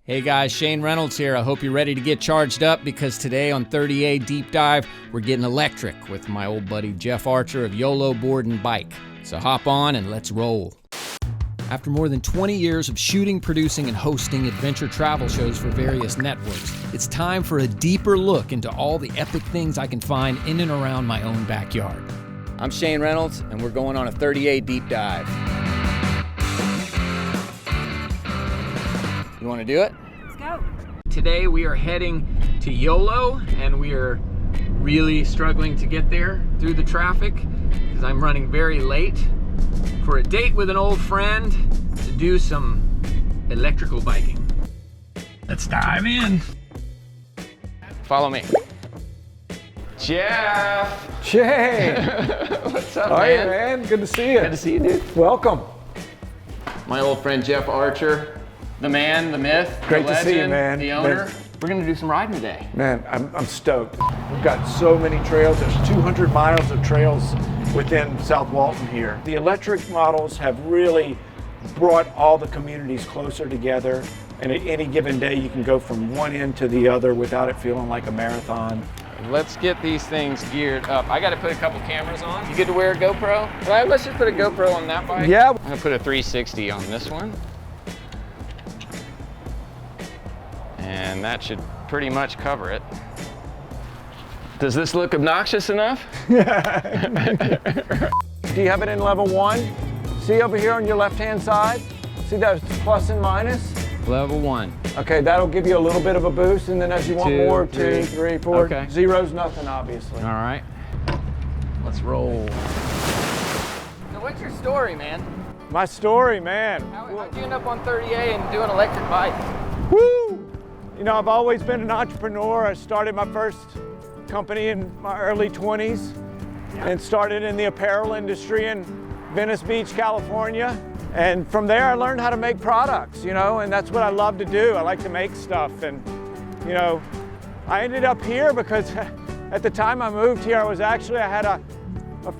Hey guys, Shane Reynolds here. I hope you're ready to get charged up because today on 30A Deep Dive, we're getting electric with my old buddy Jeff Archer of YOLO Board and Bike. So hop on and let's roll. After more than 20 years of shooting, producing, and hosting adventure travel shows for various networks, it's time for a deeper look into all the epic things I can find in and around my own backyard. I'm Shane Reynolds, and we're going on a 30A Deep Dive. You want to do it? Let's go. Today we are heading to YOLO, and we are really struggling to get there through the traffic because I'm running very late for a date with an old friend to do some electrical biking. Let's dive in. Follow me. Jeff! Shane! What's up, How are you, man? man? Good to see you. Good to see you, dude. Welcome. My old friend Jeff Archer, the man, the myth, Great the to see you, legend, man. the owner. We're gonna do some riding today. Man, I'm stoked. We've got so many trails. There's 200 miles of trails within South Walton here. The electric models have really brought all the communities closer together, and at any given day you can go from one end to the other without it feeling like a marathon. Let's get these things geared up. I gotta put a couple cameras on. You get to wear a GoPro? Well, let's just put a GoPro on that bike. Yeah. I'm gonna put a 360 on this one. And that should pretty much cover it. Does this look obnoxious enough? Do you have it in level 1? See over here on your left-hand side? See those plus and minus? Level 1. Okay, that'll give you a little bit of a boost, and then as you want Two, more, three. 2, 3, 4. Okay. Zero's nothing, obviously. All right. Let's roll. So what's your story, man? My story, man. How'd you end up on 30A and doing electric bikes? Woo! You know, I've always been an entrepreneur. I started my first company in my early 20s and started in the apparel industry in Venice Beach, California. And from there, I learned how to make products, you know, and that's what I love to do. I like to make stuff. And, you know, I ended up here because at the time I moved here, I had a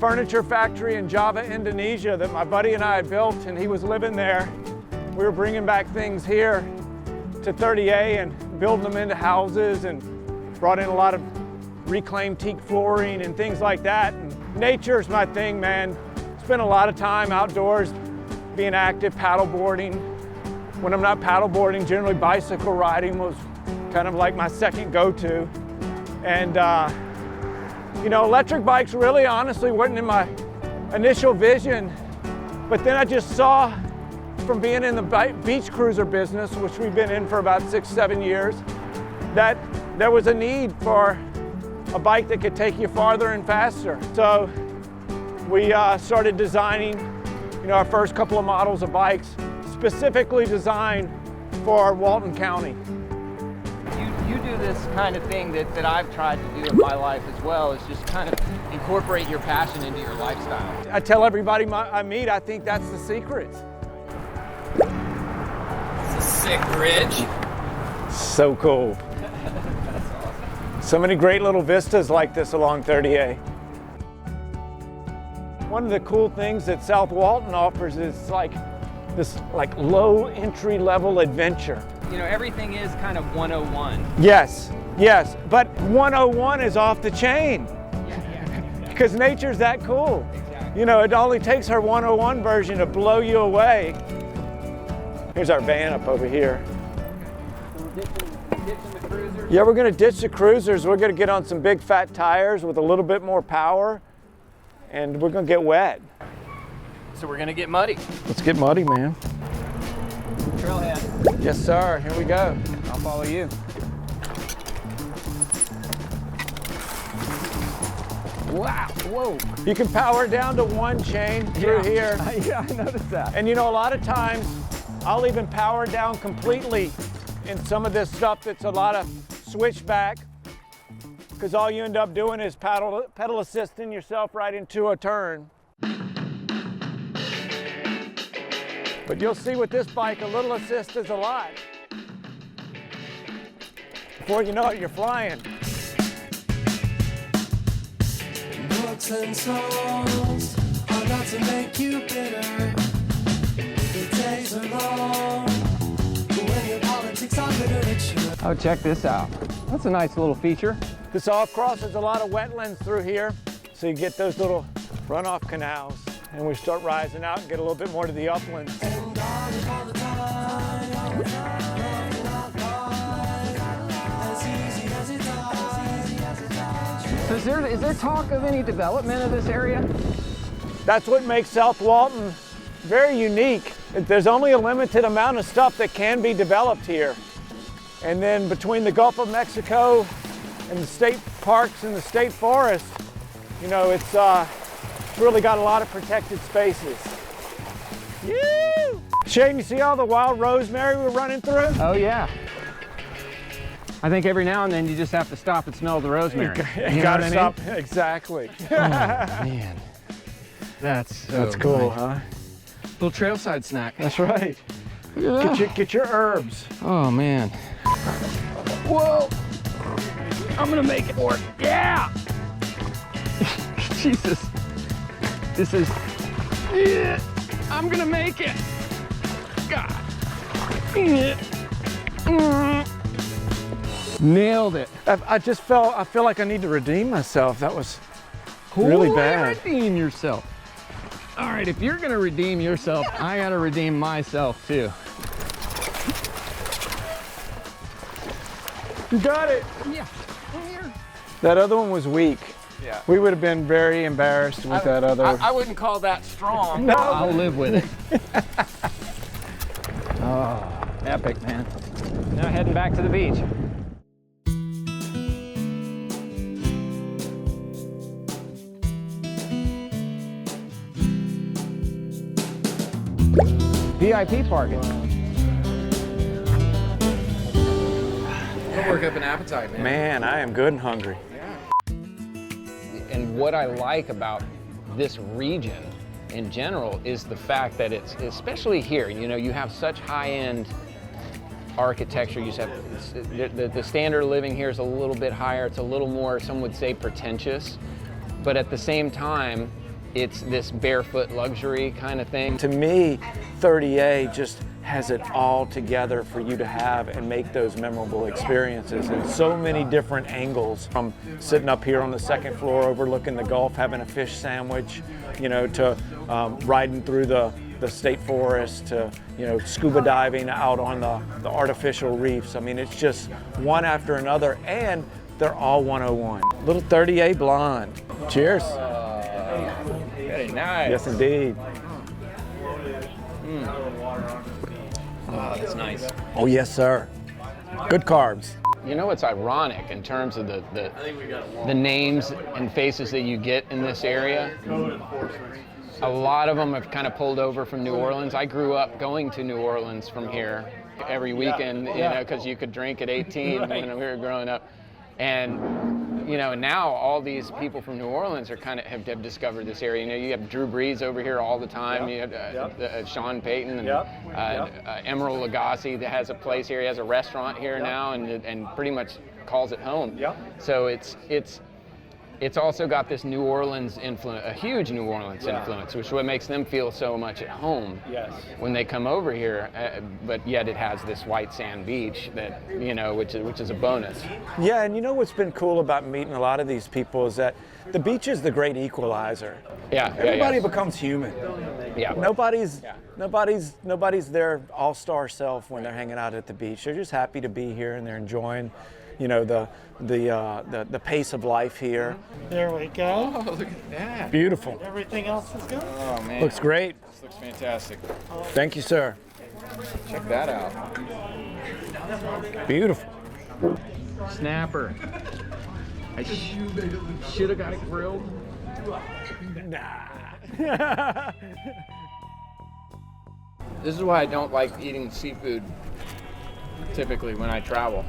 furniture factory in Java, Indonesia that my buddy and I had built, and he was living there. We were bringing back things here to 30A and building them into houses, and brought in a lot of reclaimed teak flooring and things like that. And nature's my thing, man. Spend a lot of time outdoors, being active, paddleboarding. When I'm not paddleboarding, generally bicycle riding was kind of like my second go-to. And you know, electric bikes really honestly weren't in my initial vision, but then I just saw from being in the beach cruiser business, which we've been in for about 6-7 years, that there was a need for a bike that could take you farther and faster. So we started designing, you know, our first couple of models of bikes specifically designed for Walton County. You do this kind of thing that I've tried to do in my life as well, is just kind of incorporate your passion into your lifestyle. I tell everybody I meet, I think that's the secret. It's a sick bridge. So cool. That's awesome. So many great little vistas like this along 30A. One of the cool things that South Walton offers is this low entry level adventure. You know, everything is kind of 101. Yes, but 101 is off the chain because nature's that cool. Exactly. You know, it only takes her 101 version to blow you away. Here's our van up over here. So we're ditching the cruisers. Yeah, we're gonna ditch the cruisers. We're gonna get on some big fat tires with a little bit more power, and we're gonna get wet. So we're gonna get muddy. Let's get muddy, man. Trailhead. Yes, sir. Here we go. I'll follow you. Wow, whoa. You can power down to one chain through here. Yeah, I noticed that. And you know, a lot of times, I'll even power down completely in some of this stuff that's a lot of switchback, because all you end up doing is pedal assisting yourself right into a turn. But you'll see with this bike, a little assist is a lot. Before you know it, you're flying. Books and songs are not to make you bitter. The days are long when your politics are Oh, check this out. That's a nice little feature. This all crosses a lot of wetlands through here, so you get those little runoff canals. And we start rising out and get a little bit more to the uplands. So is there talk of any development of this area? That's what makes South Walton very unique. There's only a limited amount of stuff that can be developed here. And then between the Gulf of Mexico and the state parks and the state forest, you know, it's really got a lot of protected spaces. Woo! Shane, you see all the wild rosemary we're running through? Oh yeah. I think every now and then you just have to stop and smell the rosemary. You gotta stop. Exactly. Oh man, that's cool, nice. huh? Little trailside snack. That's right. Get your herbs. Oh man. Whoa! I'm gonna make it work. Yeah! Jesus. This is. Yeah. I'm gonna make it. God. Yeah. Nailed it. I feel like I need to redeem myself. That was really bad. Redeem yourself. All right, if you're gonna redeem yourself, I gotta redeem myself too. You got it. Yeah. Here. That other one was weak. Yeah. We would have been very embarrassed with that other. I wouldn't call that strong. No. I'll live with it. Oh, epic, man. Now heading back to the beach. VIP parking. It'll work up an appetite, man. Man, I am good and hungry. And what I like about this region in general is the fact that it's, especially here, you know, you have such high-end architecture. You just have, the standard of living here is a little bit higher. It's a little more, some would say, pretentious. But at the same time, it's this barefoot luxury kind of thing. To me, 30A just has it all together for you to have and make those memorable experiences in so many different angles, from sitting up here on the second floor overlooking the Gulf having a fish sandwich, you know, to riding through the state forest, to, you know, scuba diving out on the artificial reefs. I mean, it's just one after another, and they're all 101. Little 30A blonde. Cheers. Very nice. Yes, indeed. Oh, that's nice. Oh, yes, sir. Good carbs. You know, it's ironic in terms of the names and faces that you get in this area. A lot of them have kind of pulled over from New Orleans. I grew up going to New Orleans from here every weekend, you know, because you could drink at 18 when we were growing up. And, you know, now all these people from New Orleans are kind of have discovered this area. You know, you have Drew Brees over here all the time. You have Sean Payton and Emeril Lagasse that has a place here. He has a restaurant here now, and pretty much calls it home. So it's also got this New Orleans influence, a huge New Orleans influence, which is what makes them feel so much at home when they come over here. But yet it has this white sand beach that, you know, which is a bonus. Yeah, and you know what's been cool about meeting a lot of these people is that the beach is the great equalizer. Everybody becomes human. Nobody's their all-star self when they're hanging out at the beach. They're just happy to be here and they're enjoying, you know, the pace of life here. There we go. Oh, look at that. Beautiful. Everything else is good. Oh, man. Looks great. This looks fantastic. Thank you, sir. Check that out. Beautiful. Snapper. I should have got it grilled. Nah. This is why I don't like eating seafood typically when I travel.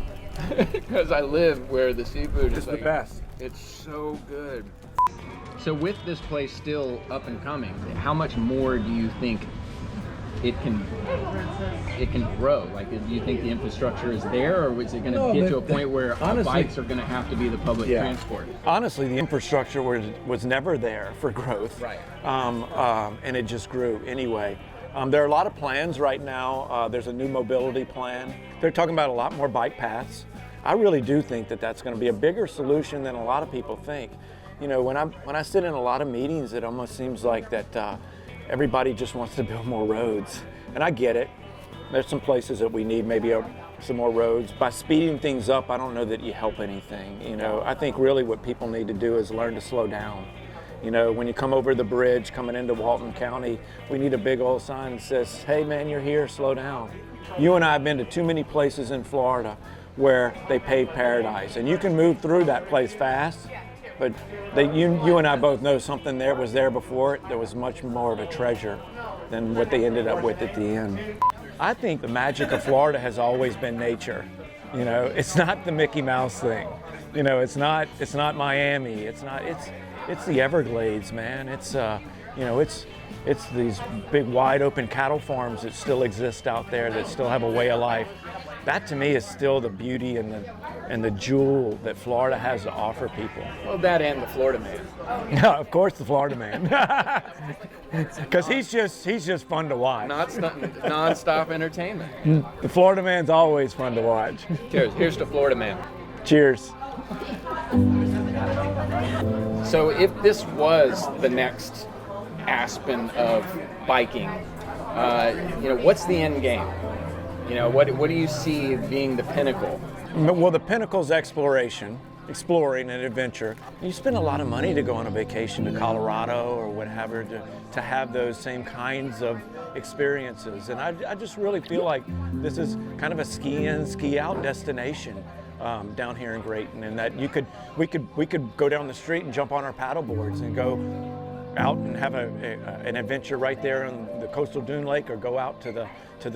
Because I live where the seafood is the best. It's so good. So with this place still up and coming, how much more do you think it can grow? Like, do you think the infrastructure is there, or is it going to get to a point where bikes are going to have to be the public transport? Honestly, the infrastructure was never there for growth. Right. And it just grew anyway. There are a lot of plans right now. There's a new mobility plan They're talking about a lot more bike paths. I really do think that that's going to be a bigger solution than a lot of people think. You know, when I sit in a lot of meetings, it almost seems like that everybody just wants to build more roads. And I get it. There's some places that we need maybe some more roads. By speeding things up, I don't know that you help anything. You know, I think really what people need to do is learn to slow down. You know, when you come over the bridge coming into Walton County, we need a big old sign that says, hey man, you're here, slow down. You and I have been to too many places in Florida where they paved paradise. And you can move through that place fast, but you and I both know something there was there before it. There was much more of a treasure than what they ended up with at the end. I think the magic of Florida has always been nature. You know, it's not the Mickey Mouse thing. You know, it's not Miami. It's the Everglades, man. It's you know, it's these big wide open cattle farms that still exist out there that still have a way of life. That to me is still the beauty and the jewel that Florida has to offer people. Well, that and the Florida man. Yeah, of course the Florida man. Because he's just fun to watch. Non-stop entertainment. The Florida man's always fun to watch. Cheers. Here's to Florida man. Cheers. So if this was the next Aspen of biking, you know, what's the end game? You know, what do you see being the pinnacle? Well, the pinnacle's exploring and adventure. You spend a lot of money to go on a vacation to Colorado or whatever to have those same kinds of experiences. And I just really feel like this is kind of a ski-in, ski-out destination down here in Grayton, and that we could go down the street and jump on our paddle boards and go out and have an adventure right there on the coastal dune lake, or go out to the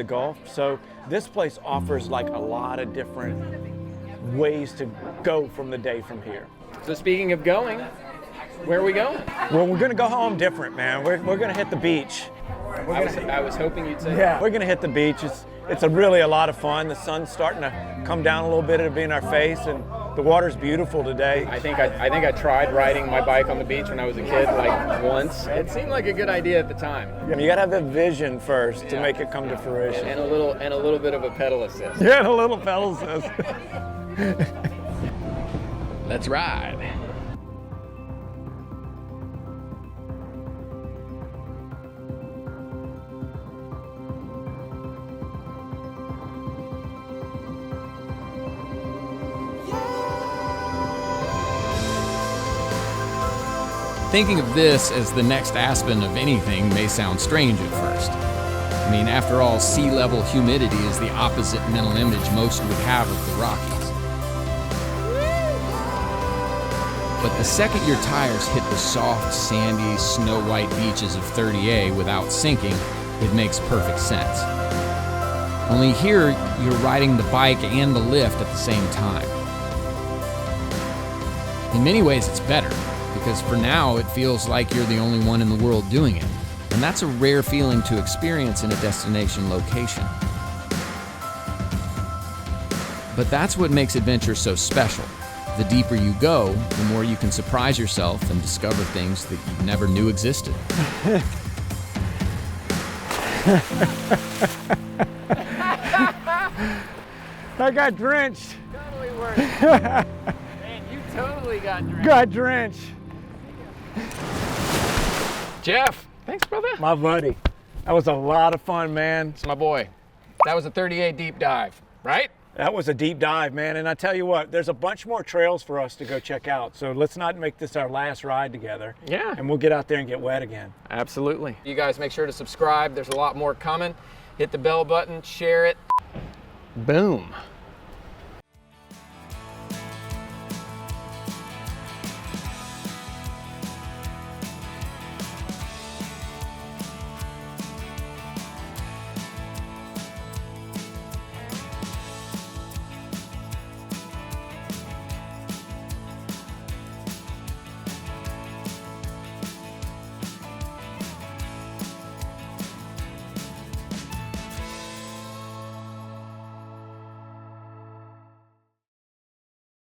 Gulf. So this place offers like a lot of different ways to go from the day from here. So speaking of going, where are we going? Well, we're gonna go home different, man. We're gonna hit the beach. I was hoping you'd say Yeah, we're gonna hit the beach. It's really a lot of fun. The sun's starting to come down a little bit. It'll be in our face, and the water's beautiful today. I think I tried riding my bike on the beach when I was a kid, like once. It seemed like a good idea at the time. You gotta have the vision first to make it come to fruition. And a little bit of a pedal assist. Yeah, and a little pedal assist. Let's ride. Thinking of this as the next Aspen of anything may sound strange at first. I mean, after all, sea level humidity is the opposite mental image most would have of the Rockies. But the second your tires hit the soft, sandy, snow-white beaches of 30A without sinking, it makes perfect sense. Only here, you're riding the bike and the lift at the same time. In many ways, it's better, because for now, it feels like you're the only one in the world doing it. And that's a rare feeling to experience in a destination location. But that's what makes adventure so special. The deeper you go, the more you can surprise yourself and discover things that you never knew existed. I got drenched. Totally worth it. Man, you totally got drenched. Got drenched. Jeff, thanks, brother. My buddy. That was a lot of fun, man. It's my boy. That was a 30A deep dive, right? That was a deep dive, man. And I tell you what, there's a bunch more trails for us to go check out. So let's not make this our last ride together. Yeah. And we'll get out there and get wet again. Absolutely. You guys make sure to subscribe. There's a lot more coming. Hit the bell button, share it. Boom.